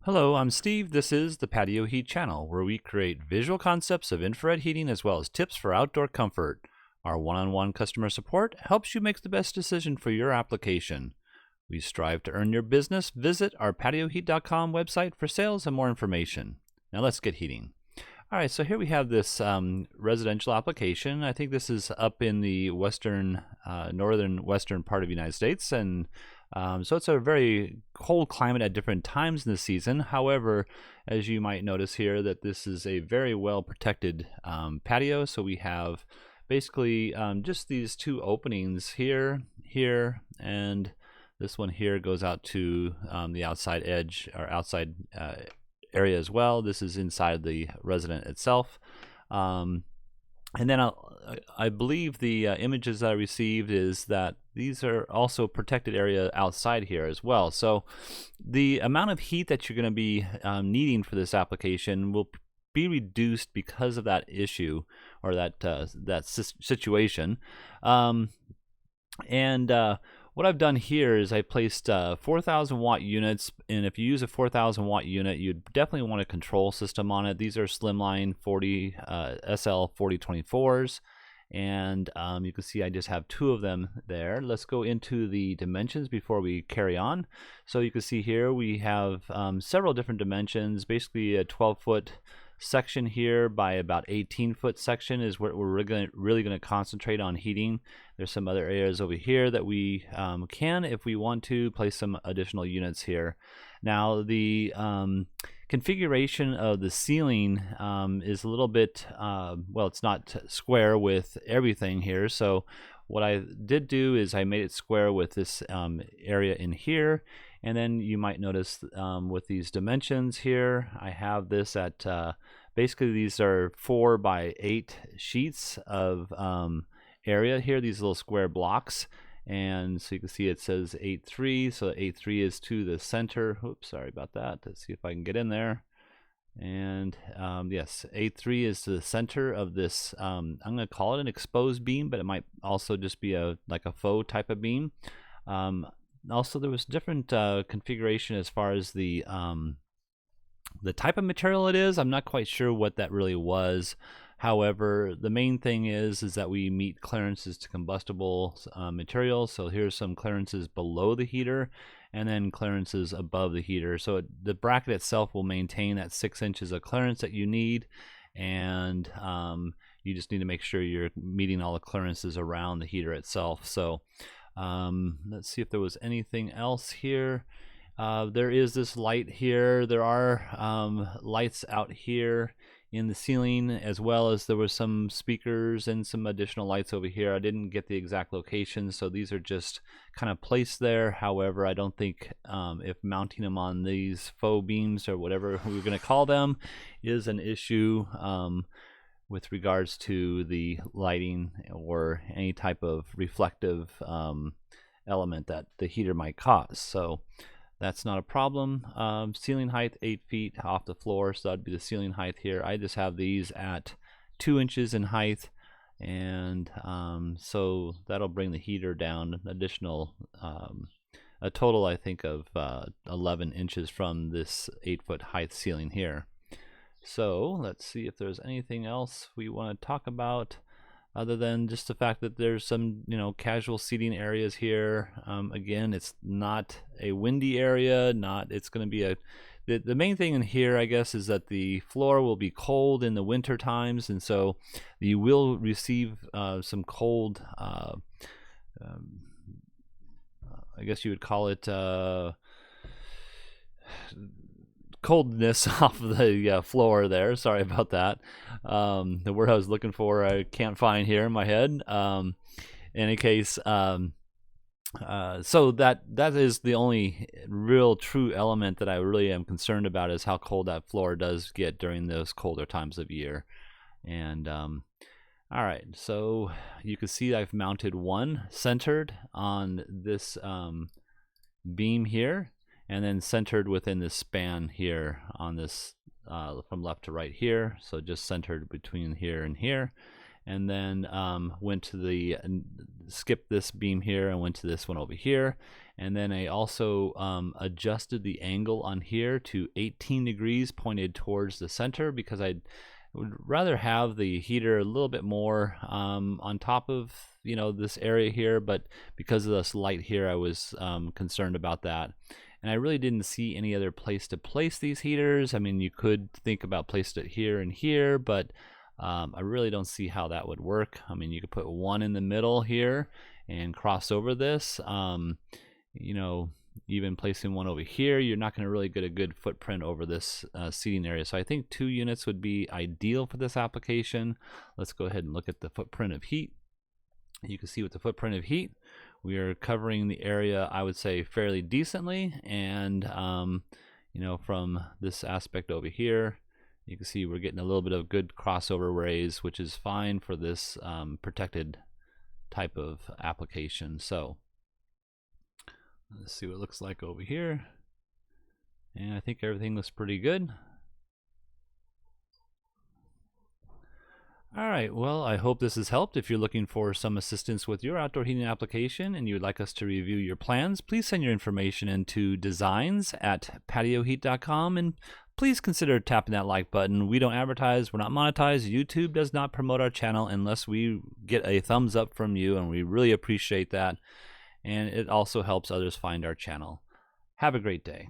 Hello, I'm Steve. This is the Patio Heat channel, where we create visual concepts of infrared heating as well as tips for outdoor comfort. Our one-on-one customer support helps you make the best decision for your application. We strive to earn your business. Visit our patioheat.com website for sales and more information. Now let's get heating. All right, so here we have this residential application. I think this is up in the northern western part of the United States, and so it's a very cold climate at different times in the season. However, as you might notice here, that this is a very well protected patio. So we have basically just these two openings here, and this one here goes out to the outside edge or outside area as well. This is inside the resident itself. And then I believe the images that I received is that these are also protected area outside here as well. So the amount of heat that you're going to be needing for this application will be reduced because of that issue or that situation. What I've done here is I placed 4,000 watt units, and if you use a 4,000 watt unit, you'd definitely want a control system on it. These are SlimLine SL 4024s, and you can see I just have two of them there. Let's go into the dimensions before we carry on. So you can see here we have several different dimensions, basically a 12-foot section here by about 18-foot section is what we're really going to concentrate on heating. There's some other areas over here that we can, if we want to, place some additional units here. Now the configuration of the ceiling is a little bit, well, it's not square with everything here. So what I did do is I made it square with this area in here. And then you might notice with these dimensions here, I have this at basically these are 4 by 8 sheets of area here, these little square blocks. And so you can see it says 8.3, so 8.3 is to the center. Oops, sorry about that. Let's see if I can get in there. And yes, 8.3 is to the center of this. I'm going to call it an exposed beam, but it might also just be like a faux type of beam. Also, there was different configuration as far as the type of material it is. I'm not quite sure what that really was. However, the main thing is that we meet clearances to combustible materials. So here's some clearances below the heater, and then clearances above the heater. So the bracket itself will maintain that 6 inches of clearance that you need, and you just need to make sure you're meeting all the clearances around the heater itself. So let's see if there was anything else here. There is this light here. There are lights out here in the ceiling, as well as there were some speakers and some additional lights over here. I didn't get the exact location, so these are just kind of placed there. However, I don't think if mounting them on these faux beams or whatever we're going to call them is an issue with regards to the lighting or any type of reflective element that the heater might cause. So that's not a problem. Ceiling height 8 feet off the floor, so that'd be the ceiling height here. I just have these at 2 inches in height, and so that'll bring the heater down an additional a total, I think, of 11 inches from this 8-foot height ceiling here. So let's see if there's anything else we want to talk about other than just the fact that there's some, casual seating areas here. Again, it's not a windy area. It's going to be the main thing in here, I guess, is that the floor will be cold in the winter times, and so you will receive some cold. I guess you would call it coldness off the floor there. Sorry about that. The word I was looking for I can't find here in my head. In any case, so that is the only real true element that I really am concerned about, is how cold that floor does get during those colder times of year. And all right, so you can see I've mounted one centered on this beam here, and then centered within this span here on this from left to right here. So just centered between here and here. and then went to the skipped this beam here and went to this one over here. And then I also adjusted the angle on here to 18 degrees pointed towards the center, because I would rather have the heater a little bit more on top of this area here, but because of this light here I was concerned about that. And I really didn't see any other place to place these heaters. I mean, you could think about placing it here and here, but I really don't see how that would work. I mean, you could put one in the middle here and cross over this. Even placing one over here, you're not going to really get a good footprint over this seating area. So I think 2 units would be ideal for this application. Let's go ahead and look at the footprint of heat. You can see with the footprint of heat, we are covering the area, I would say, fairly decently. And from this aspect over here, you can see we're getting a little bit of good crossover rays, which is fine for this protected type of application. So let's see what it looks like over here. And I think everything looks pretty good. Alright, well, I hope this has helped. If you're looking for some assistance with your outdoor heating application and you would like us to review your plans, please send your information into designs@patioheat.com, and please consider tapping that like button. We don't advertise, we're not monetized. YouTube does not promote our channel unless we get a thumbs up from you, and we really appreciate that. And it also helps others find our channel. Have a great day.